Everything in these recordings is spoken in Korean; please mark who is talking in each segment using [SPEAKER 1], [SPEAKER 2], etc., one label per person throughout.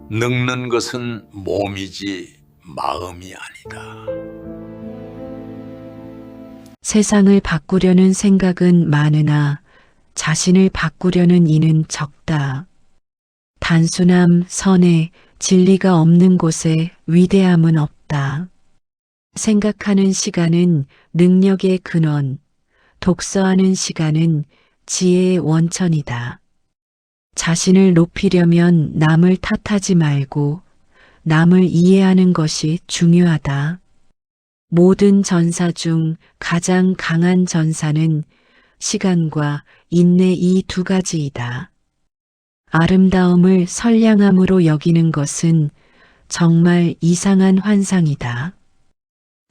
[SPEAKER 1] 늙는 것은 몸이지 마음이 아니다.
[SPEAKER 2] 세상을 바꾸려는 생각은 많으나 자신을 바꾸려는 이는 적다. 단순함, 선해, 진리가 없는 곳에 위대함은 없다. 생각하는 시간은 능력의 근원, 독서하는 시간은 지혜의 원천이다. 자신을 높이려면 남을 탓하지 말고 남을 이해하는 것이 중요하다. 모든 전사 중 가장 강한 전사는 시간과 인내 이 두 가지이다. 아름다움을 선량함으로 여기는 것은 정말 이상한 환상이다.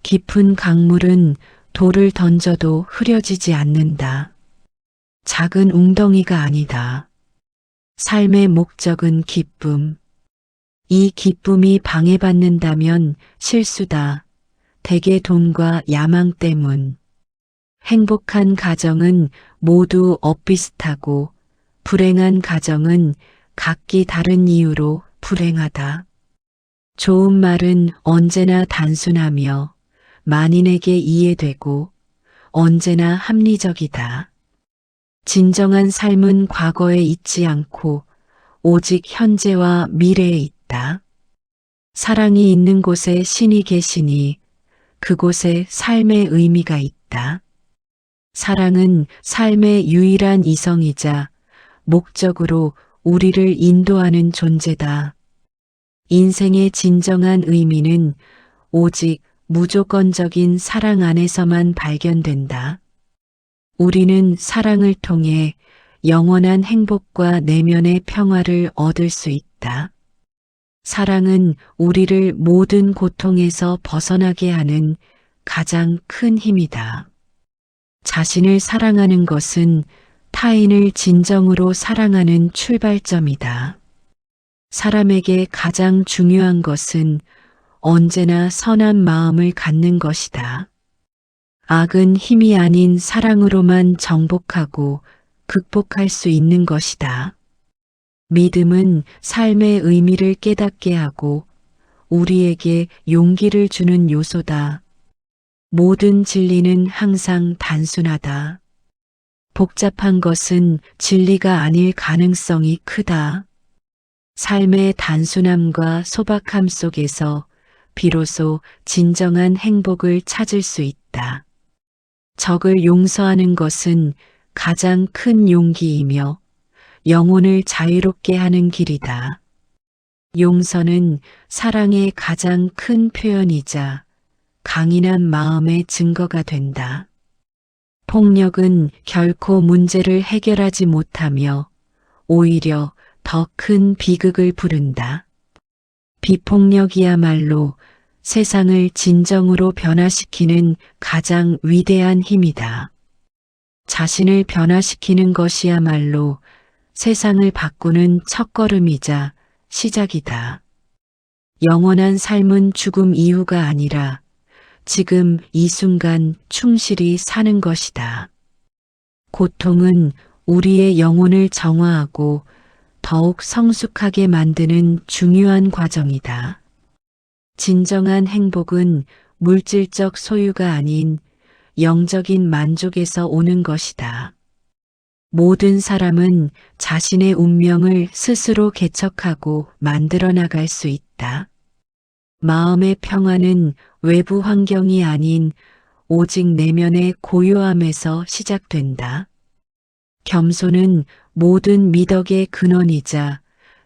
[SPEAKER 2] 깊은 강물은 돌을 던져도 흐려지지 않는다. 작은 웅덩이가 아니다. 삶의 목적은 기쁨. 이 기쁨이 방해받는다면 실수다. 대개 돈과 야망 때문. 행복한 가정은 모두 엇비슷하고 불행한 가정은 각기 다른 이유로 불행하다. 좋은 말은 언제나 단순하며 만인에게 이해되고 언제나 합리적이다. 진정한 삶은 과거에 있지 않고 오직 현재와 미래에 있다. 사랑이 있는 곳에 신이 계시니 그곳에 삶의 의미가 있다. 사랑은 삶의 유일한 이성이자 목적으로 우리를 인도하는 존재다. 인생의 진정한 의미는 오직 무조건적인 사랑 안에서만 발견된다. 우리는 사랑을 통해 영원한 행복과 내면의 평화를 얻을 수 있다. 사랑은 우리를 모든 고통에서 벗어나게 하는 가장 큰 힘이다. 자신을 사랑하는 것은 타인을 진정으로 사랑하는 출발점이다. 사람에게 가장 중요한 것은 언제나 선한 마음을 갖는 것이다. 악은 힘이 아닌 사랑으로만 정복하고 극복할 수 있는 것이다. 믿음은 삶의 의미를 깨닫게 하고 우리에게 용기를 주는 요소다. 모든 진리는 항상 단순하다. 복잡한 것은 진리가 아닐 가능성이 크다. 삶의 단순함과 소박함 속에서 비로소 진정한 행복을 찾을 수 있다. 적을 용서하는 것은 가장 큰 용기이며 영혼을 자유롭게 하는 길이다. 용서는 사랑의 가장 큰 표현이자 강인한 마음의 증거가 된다. 폭력은 결코 문제를 해결하지 못하며 오히려 더 큰 비극을 부른다. 비폭력이야말로 세상을 진정으로 변화시키는 가장 위대한 힘이다. 자신을 변화시키는 것이야말로 세상을 바꾸는 첫걸음이자 시작이다. 영원한 삶은 죽음 이후가 아니라 지금 이 순간 충실히 사는 것이다. 고통은 우리의 영혼을 정화하고 더욱 성숙하게 만드는 중요한 과정이다. 진정한 행복은 물질적 소유가 아닌 영적인 만족에서 오는 것이다. 모든 사람은 자신의 운명을 스스로 개척하고 만들어 나갈 수 있다. 마음의 평화는 외부 환경이 아닌 오직 내면의 고요함에서 시작된다. 겸손은 모든 미덕의 근원이자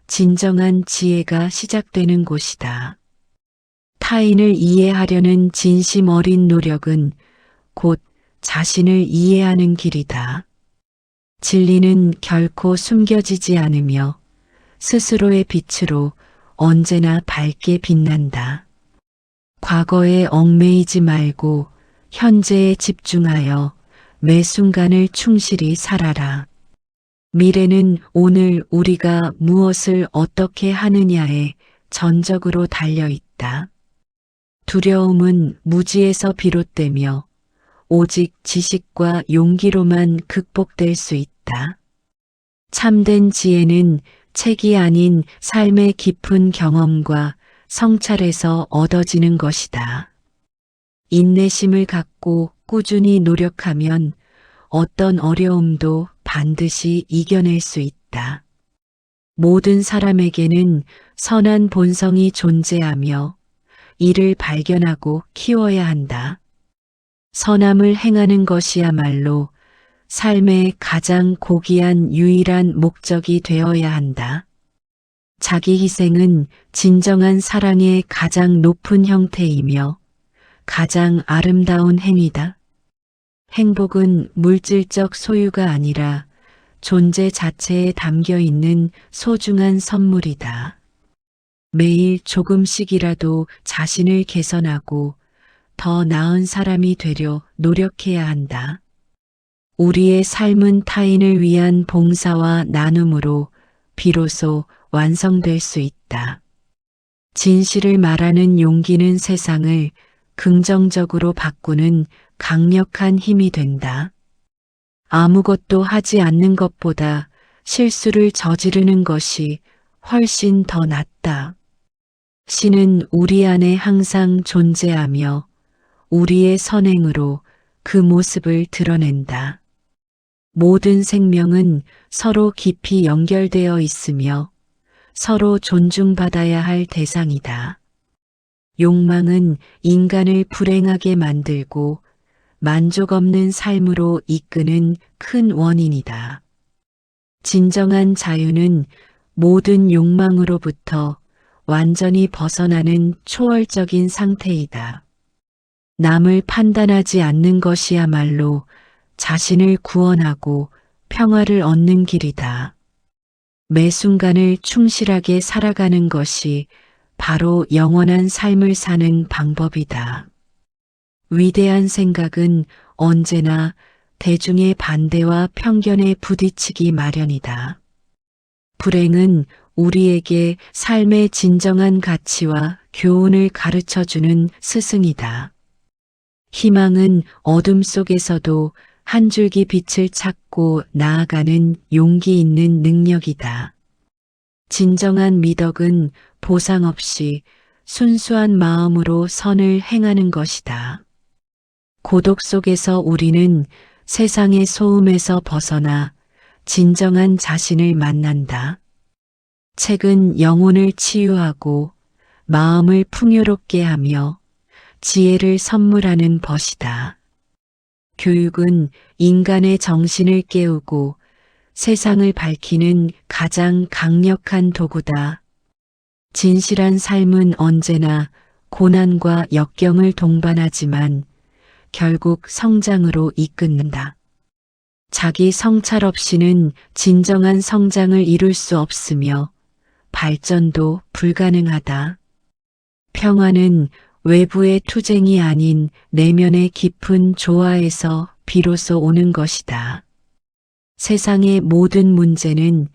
[SPEAKER 2] 진정한 지혜가 시작되는 곳이다. 타인을 이해하려는 진심 어린 노력은 곧 자신을 이해하는 길이다. 진리는 결코 숨겨지지 않으며 스스로의 빛으로 언제나 밝게 빛난다. 과거에 얽매이지 말고 현재에 집중하여 매 순간을 충실히 살아라. 미래는 오늘 우리가 무엇을 어떻게 하느냐에 전적으로 달려 있다. 두려움은 무지에서 비롯되며 오직 지식과 용기로만 극복될 수 있다. 참된 지혜는 책이 아닌 삶의 깊은 경험과 성찰에서 얻어지는 것이다. 인내심을 갖고 꾸준히 노력하면 어떤 어려움도 반드시 이겨낼 수 있다. 모든 사람에게는 선한 본성이 존재하며 이를 발견하고 키워야 한다. 선함을 행하는 것이야말로 삶의 가장 고귀한 유일한 목적이 되어야 한다. 자기 희생은 진정한 사랑의 가장 높은 형태이며 가장 아름다운 행위다. 행복은 물질적 소유가 아니라 존재 자체에 담겨 있는 소중한 선물이다. 매일 조금씩이라도 자신을 개선하고 더 나은 사람이 되려 노력해야 한다. 우리의 삶은 타인을 위한 봉사와 나눔으로 비로소 완성될 수 있다. 진실을 말하는 용기는 세상을 긍정적으로 바꾸는 강력한 힘이 된다. 아무것도 하지 않는 것보다 실수를 저지르는 것이 훨씬 더 낫다. 신은 우리 안에 항상 존재하며 우리의 선행으로 그 모습을 드러낸다. 모든 생명은 서로 깊이 연결되어 있으며 서로 존중받아야 할 대상이다. 욕망은 인간을 불행하게 만들고 만족 없는 삶으로 이끄는 큰 원인이다. 진정한 자유는 모든 욕망으로부터 완전히 벗어나는 초월적인 상태이다. 남을 판단하지 않는 것이야말로 자신을 구원하고 평화를 얻는 길이다. 매 순간을 충실하게 살아가는 것이 바로 영원한 삶을 사는 방법이다. 위대한 생각은 언제나 대중의 반대와 편견에 부딪히기 마련이다. 불행은 우리에게 삶의 진정한 가치와 교훈을 가르쳐주는 스승이다. 희망은 어둠 속에서도 한 줄기 빛을 찾고 나아가는 용기 있는 능력이다. 진정한 미덕은 보상 없이 순수한 마음으로 선을 행하는 것이다. 고독 속에서 우리는 세상의 소음에서 벗어나 진정한 자신을 만난다. 책은 영혼을 치유하고 마음을 풍요롭게 하며 지혜를 선물하는 벗이다. 교육은 인간의 정신을 깨우고 세상을 밝히는 가장 강력한 도구다. 진실한 삶은 언제나 고난과 역경을 동반하지만 결국 성장으로 이끈다. 자기 성찰 없이는 진정한 성장을 이룰 수 없으며 발전도 불가능하다. 평화는 외부의 투쟁이 아닌 내면의 깊은 조화에서 비로소 오는 것이다. 세상의 모든 문제는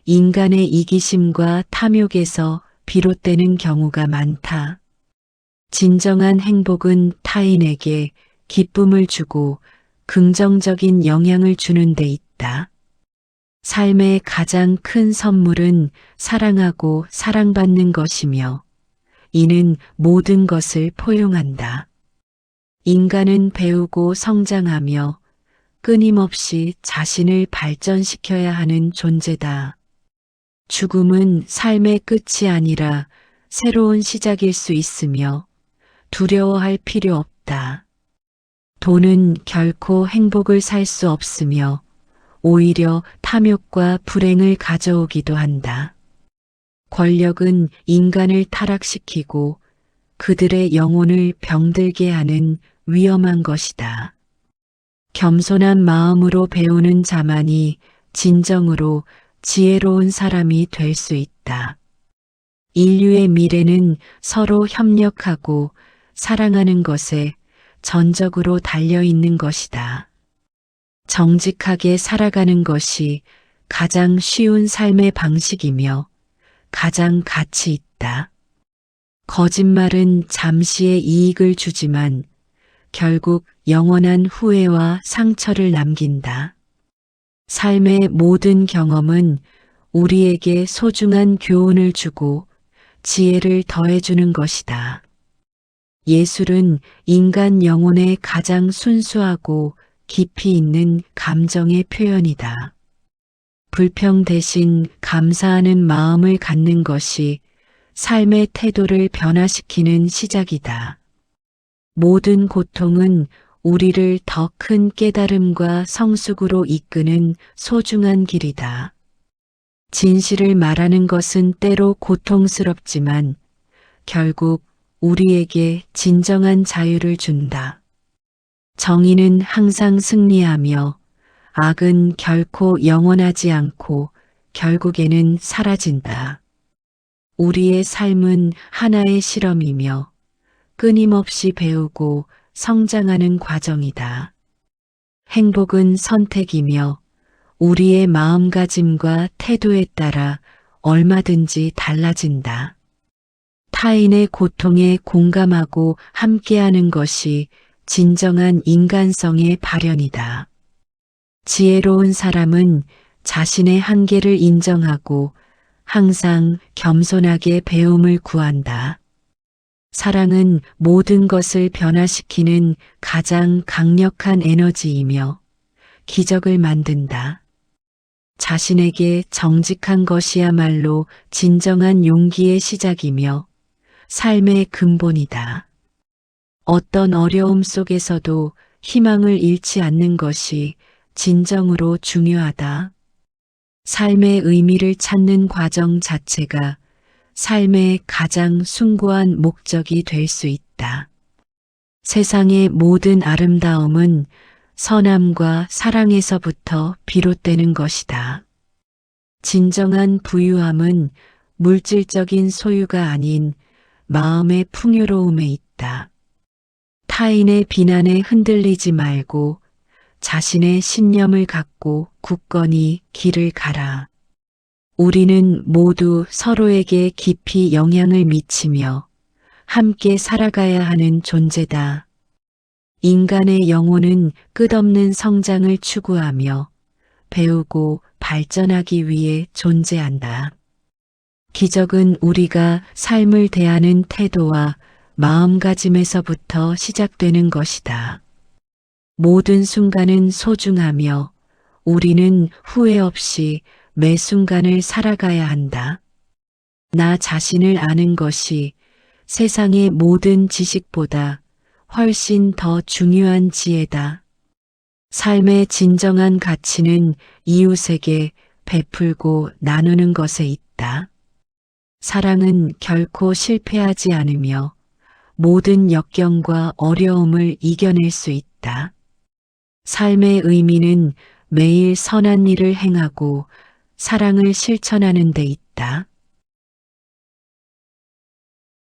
[SPEAKER 2] 인간의 이기심과 탐욕에서 비롯되는 경우가 많다. 진정한 행복은 타인에게 기쁨을 주고 긍정적인 영향을 주는 데 있다. 삶의 가장 큰 선물은 사랑하고 사랑받는 것이며 이는 모든 것을 포용한다. 인간은 배우고 성장하며 끊임없이 자신을 발전시켜야 하는 존재다. 죽음은 삶의 끝이 아니라 새로운 시작일 수 있으며 두려워할 필요 없다. 돈은 결코 행복을 살 수 없으며 오히려 탐욕과 불행을 가져오기도 한다. 권력은 인간을 타락시키고 그들의 영혼을 병들게 하는 위험한 것이다. 겸손한 마음으로 배우는 자만이 진정으로 지혜로운 사람이 될 수 있다. 인류의 미래는 서로 협력하고 사랑하는 것에 전적으로 달려 있는 것이다. 정직하게 살아가는 것이 가장 쉬운 삶의 방식이며 가장 가치 있다. 거짓말은 잠시의 이익을 주지만 결국 영원한 후회와 상처를 남긴다. 삶의 모든 경험은 우리에게 소중한 교훈을 주고 지혜를 더해주는 것이다. 예술은 인간 영혼의 가장 순수하고 깊이 있는 감정의 표현이다. 불평 대신 감사하는 마음을 갖는 것이 삶의 태도를 변화시키는 시작이다. 모든 고통은 우리를 더 큰 깨달음과 성숙으로 이끄는 소중한 길이다. 진실을 말하는 것은 때로 고통스럽지만 결국 우리에게 진정한 자유를 준다. 정의는 항상 승리하며 악은 결코 영원하지 않고 결국에는 사라진다. 우리의 삶은 하나의 실험이며 끊임없이 배우고 성장하는 과정이다. 행복은 선택이며 우리의 마음가짐과 태도에 따라 얼마든지 달라진다. 타인의 고통에 공감하고 함께하는 것이 진정한 인간성의 발현이다. 지혜로운 사람은 자신의 한계를 인정하고 항상 겸손하게 배움을 구한다. 사랑은 모든 것을 변화시키는 가장 강력한 에너지이며 기적을 만든다. 자신에게 정직한 것이야말로 진정한 용기의 시작이며 삶의 근본이다. 어떤 어려움 속에서도 희망을 잃지 않는 것이 진정으로 중요하다. 삶의 의미를 찾는 과정 자체가 삶의 가장 숭고한 목적이 될 수 있다. 세상의 모든 아름다움은 선함과 사랑에서부터 비롯되는 것이다. 진정한 부유함은 물질적인 소유가 아닌 마음의 풍요로움에 있다. 타인의 비난에 흔들리지 말고 자신의 신념을 갖고 굳건히 길을 가라. 우리는 모두 서로에게 깊이 영향을 미치며 함께 살아가야 하는 존재다. 인간의 영혼은 끝없는 성장을 추구하며 배우고 발전하기 위해 존재한다. 기적은 우리가 삶을 대하는 태도와 마음가짐에서부터 시작되는 것이다. 모든 순간은 소중하며 우리는 후회 없이 매 순간을 살아가야 한다. 나 자신을 아는 것이 세상의 모든 지식보다 훨씬 더 중요한 지혜다. 삶의 진정한 가치는 이웃에게 베풀고 나누는 것에 있다. 사랑은 결코 실패하지 않으며 모든 역경과 어려움을 이겨낼 수 있다. 삶의 의미는 매일 선한 일을 행하고 사랑을 실천하는 데 있다.